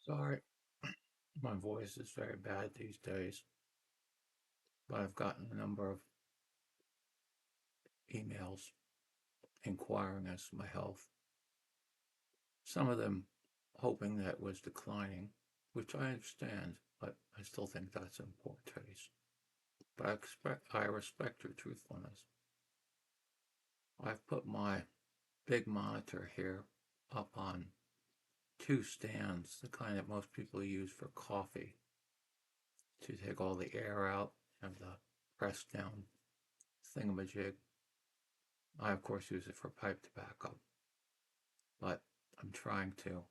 Sorry, my voice is very bad these days, but I've gotten a number of emails inquiring as to my health. Some of them hoping that it was declining, which I understand, but I still think that's in poor taste. But I respect your truthfulness. I've put my big monitor here up on two stands, the kind that most people use for coffee, to take all the air out of the press down thingamajig. I, of course, use it for pipe tobacco, but I'm trying to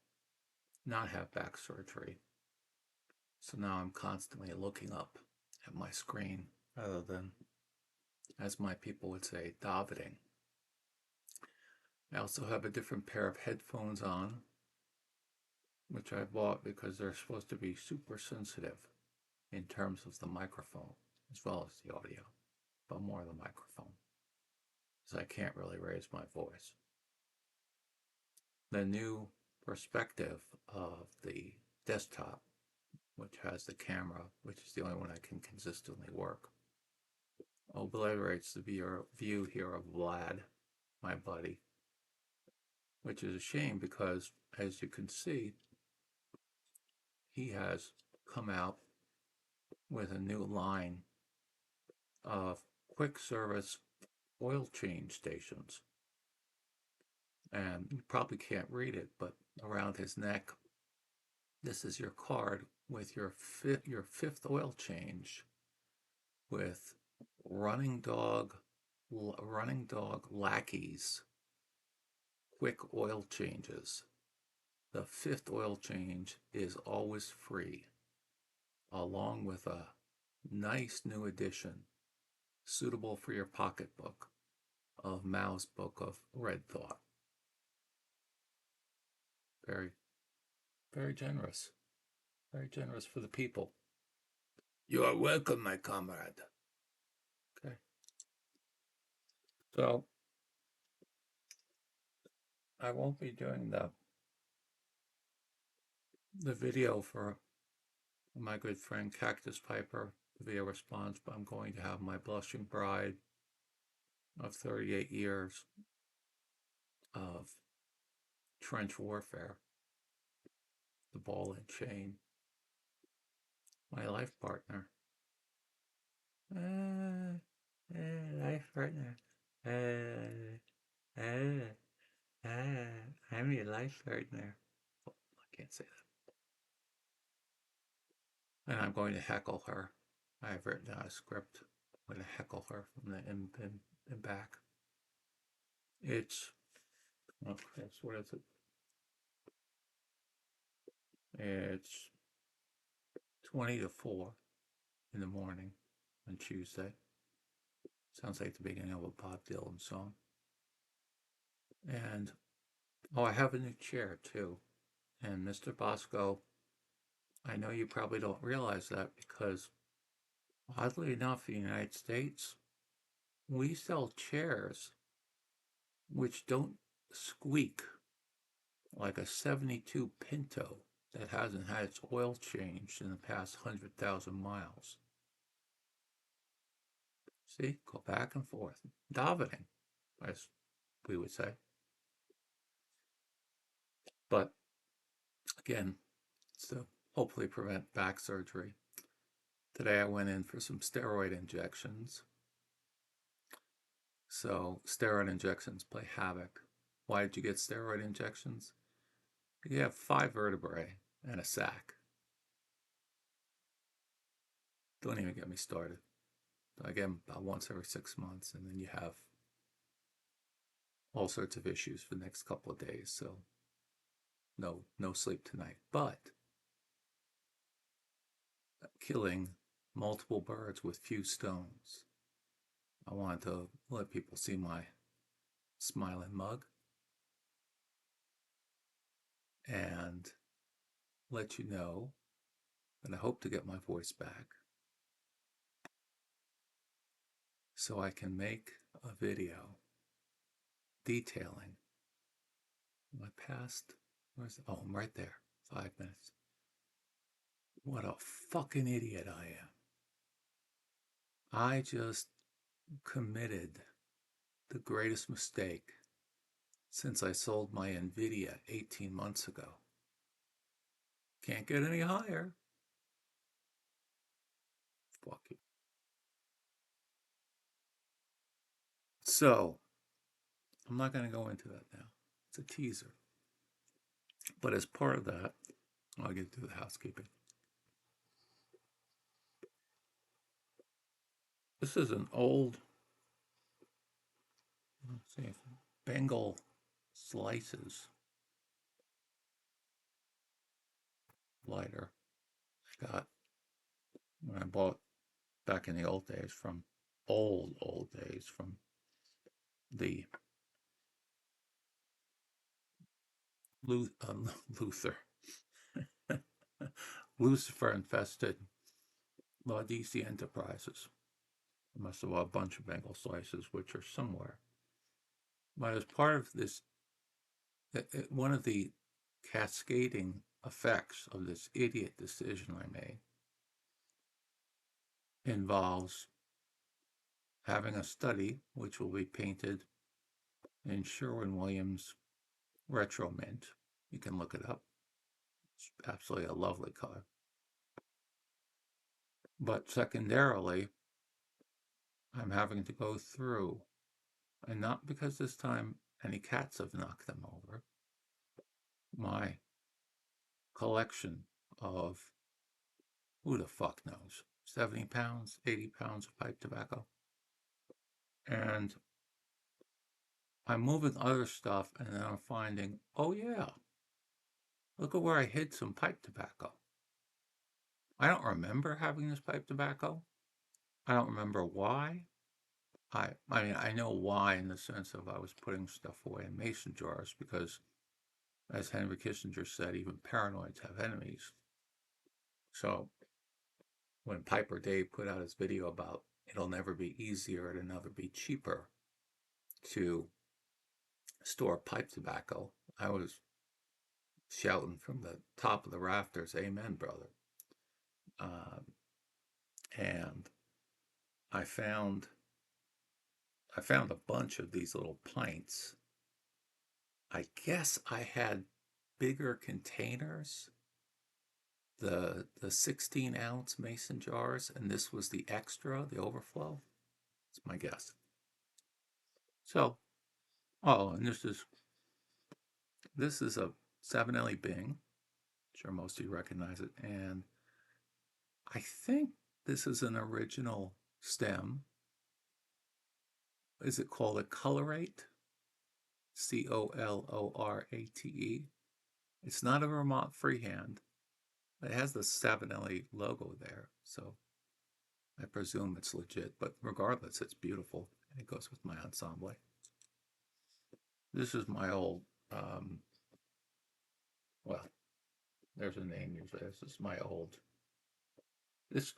not have back surgery. So now I'm constantly looking up at my screen rather than, as my people would say, davening. I also have a different pair of headphones on, which I bought because they're supposed to be super sensitive in terms of the microphone as well as the audio, but more the microphone, because I can't really raise my voice. The new perspective of the desktop, which has the camera, which is the only one that can consistently work, obliterates the view here of Vlad, my buddy, which is a shame because, as you can see, he has come out with a new line of quick service oil change stations. And you probably can't read it, but around his neck, this is your card with your fifth oil change with running dog lackeys quick oil changes. The fifth oil change is always free, along with a nice new edition suitable for your pocketbook of Mao's Book of Red Thought. Very, very generous. Very generous for the people. You are welcome, my comrade. Okay. So, I won't be doing the video for my good friend Cactus Piper, the video response, but I'm going to have my blushing bride of 38 years of trench warfare, the ball and chain, my life partner. Life partner. Uh, I'm your life partner. Oh, I can't say that. And I'm going to heckle her. I've written out a script. I'm going to heckle her from the in back. It's, okay, so what is it? It's 20 to 4 in the morning on Tuesday. Sounds like the beginning of a Bob Dylan song. And, oh, I have a new chair too. And Mr. Bosco, I know you probably don't realize that because, oddly enough, in the United States, we sell chairs which don't squeak like a 72 Pinto that hasn't had its oil changed in the past 100,000 miles. See, go back and forth. Davening, as we would say. But again, it's to hopefully prevent back surgery. Today I went in for some steroid injections. So steroid injections play havoc. Why did you get steroid injections? You have 5 vertebrae and a sac. Don't even get me started. I get them about once every 6 months, and then you have all sorts of issues for the next couple of days. So no sleep tonight. But killing multiple birds with few stones. I wanted to let people see my smiling mug and let you know that I hope to get my voice back so I can make a video detailing my past. Oh, I'm right there. 5 minutes. What a fucking idiot I am. I just committed the greatest mistake since I sold my Nvidia 18 months ago. Can't get any higher. Fuck you. So, I'm not going to go into that now. It's a teaser. But as part of that, I'll get to the housekeeping. This is an old, let's see, Bengal slices lighter I got when I bought back in the old days from old days from the Luther, Lucifer infested Laodicea Enterprises. I must have bought a bunch of Bengal slices, which are somewhere. But as part of this, one of the cascading effects of this idiot decision I made involves having a study which will be painted in Sherwin-Williams Retro Mint. You can look it up. It's absolutely a lovely color. But secondarily, I'm having to go through, and not because this time any cats have knocked them over, my collection of, who the fuck knows, 70 pounds, 80 pounds of pipe tobacco. And I'm moving other stuff, and then I'm finding, oh yeah, look at where I hid some pipe tobacco. I don't remember having this pipe tobacco. I don't remember why. I mean, I know why in the sense of I was putting stuff away in mason jars because, as Henry Kissinger said, even paranoids have enemies. So when Piper Dave put out his video about it'll never be easier, it'll never be cheaper to store pipe tobacco, I was shouting from the top of the rafters, "Amen, brother!" Um, and I found a bunch of these little pints. I guess I had bigger containers, the 16-ounce mason jars, and this was the extra, the overflow. It's my guess. So, oh, and this is a 7LE Bing. I'm sure most of you recognize it, and I think this is an original stem. Is it called a colorate? Colorate. It's not a Vermont freehand. It has the 7LE logo there, so I presume it's legit, but regardless, it's beautiful, and it goes with my ensemble. This is my old, well, there's a name usually. This is my old,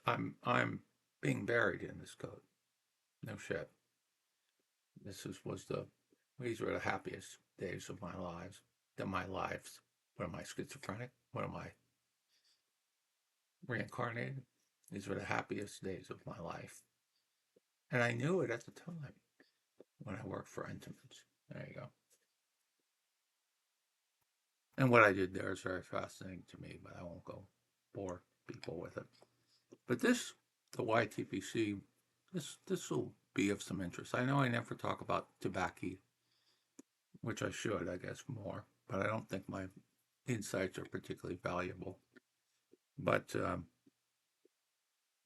I'm being buried in this coat. No shit. These were the happiest days of my lives. What am I, schizophrenic? What am I, reincarnated? These were the happiest days of my life. And I knew it at the time when I worked for Intimates. There you go. And what I did there is very fascinating to me, but I won't go bore people with it. But the YTPC, this will be of some interest. I know I never talk about tobacco, which I should, I guess, more, but I don't think my insights are particularly valuable. But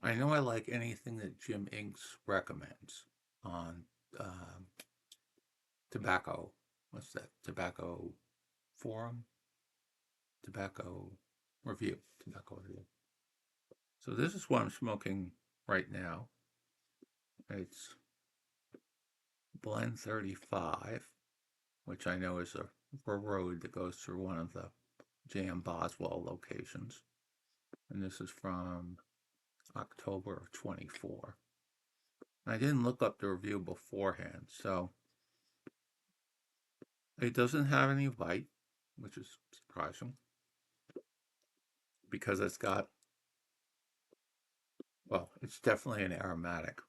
I know I like anything that Jim Inks recommends on tobacco. What's that? Tobacco forum? Tobacco review. Tobacco review. So this is what I'm smoking right now. It's Blend 35, which I know is a road that goes through one of the J.M. Boswell locations. And this is from October of 24. I didn't look up the review beforehand, so it doesn't have any bite, which is surprising because it's got Well, it's definitely an aromatic.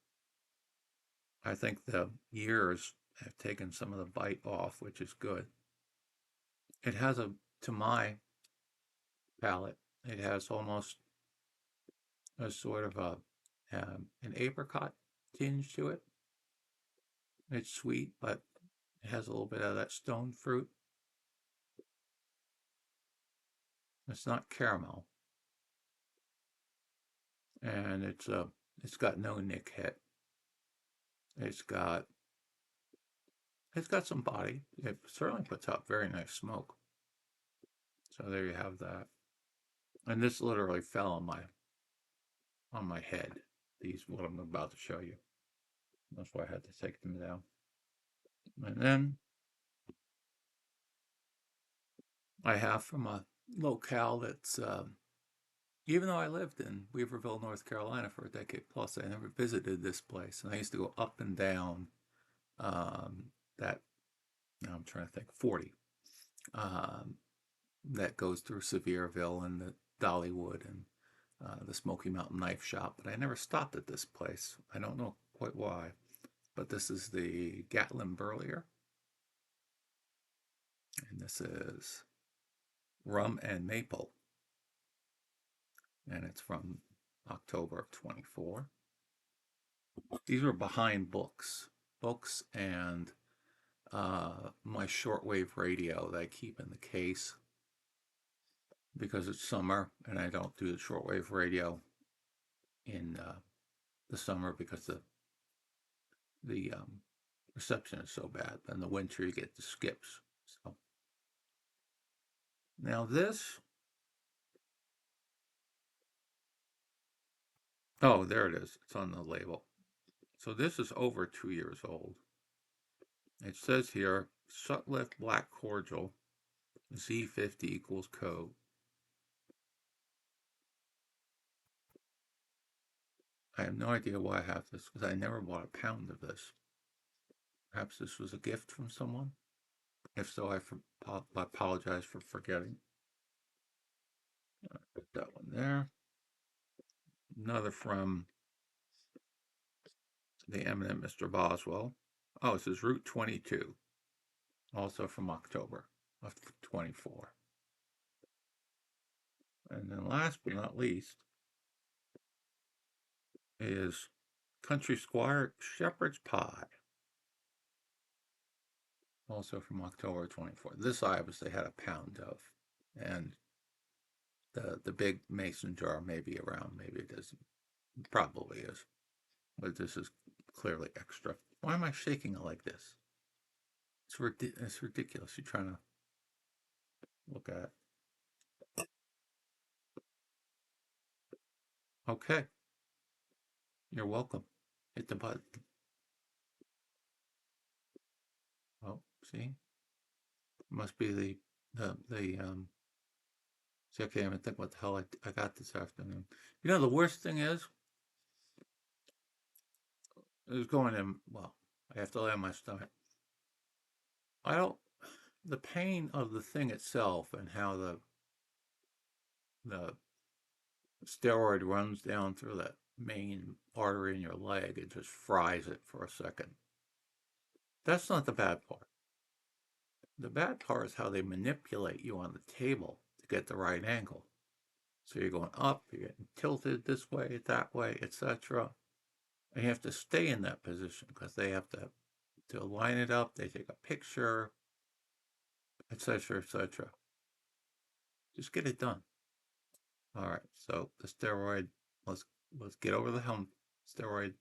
I think the years have taken some of the bite off, which is good. It has to my palate, it has almost a sort of an apricot tinge to it. It's sweet, but it has a little bit of that stone fruit. It's not caramel, and it's got no nick hit. It's got it's got some body. It certainly puts out very nice smoke. So there you have that. And this literally fell on my head. These what I'm about to show you. That's why I had to take them down. And then I have from a locale that's even though I lived in Weaverville, North Carolina for a decade plus, I never visited this place, and I used to go up and down that. Now I'm trying to think 40 um, that goes through Sevierville and the Dollywood and the Smoky Mountain Knife Shop, but I never stopped at this place. I don't know quite why, but this is the Gatlin Burlier, and this is rum and maple, and it's from October of 24. These were behind books and my shortwave radio that I keep in the case because it's summer and I don't do the shortwave radio in the summer because the reception is so bad. In the winter you get the skips. So now this, oh, there it is. It's on the label. So this is over 2 years old. It says here Sutliff Black Cordial Z50 equals code. I have no idea why I have this because I never bought a pound of this. Perhaps this was a gift from someone. If so, I apologize for forgetting. Put that one there. Another from the eminent Mr. Boswell. Oh, this is Route 22, also from October of 24. And then last but not least is Country Squire Shepherd's Pie, also from October 24. This I obviously had a pound of, and the big mason jar may be around, maybe it isn't. It probably is, but this is clearly extra. Why am I shaking it like this? It's ridiculous. You're trying to look at it. Okay, you're welcome. Hit the button. Oh, see, must be the. See, I can't even think what the hell I got this afternoon. You know, the worst thing is going in. Well, I have to lay on my stomach. I don't. The pain of the thing itself and how the steroid runs down through that main artery in your leg, it just fries it for a second. That's not the bad part. The bad part is how they manipulate you on the table to get the right angle. So you're going up, you're getting tilted this way, that way, etc. And you have to stay in that position because they have to line it up. They take a picture, etc., etc. Just get it done. All right. So the steroid. Let's get over the hump. Steroid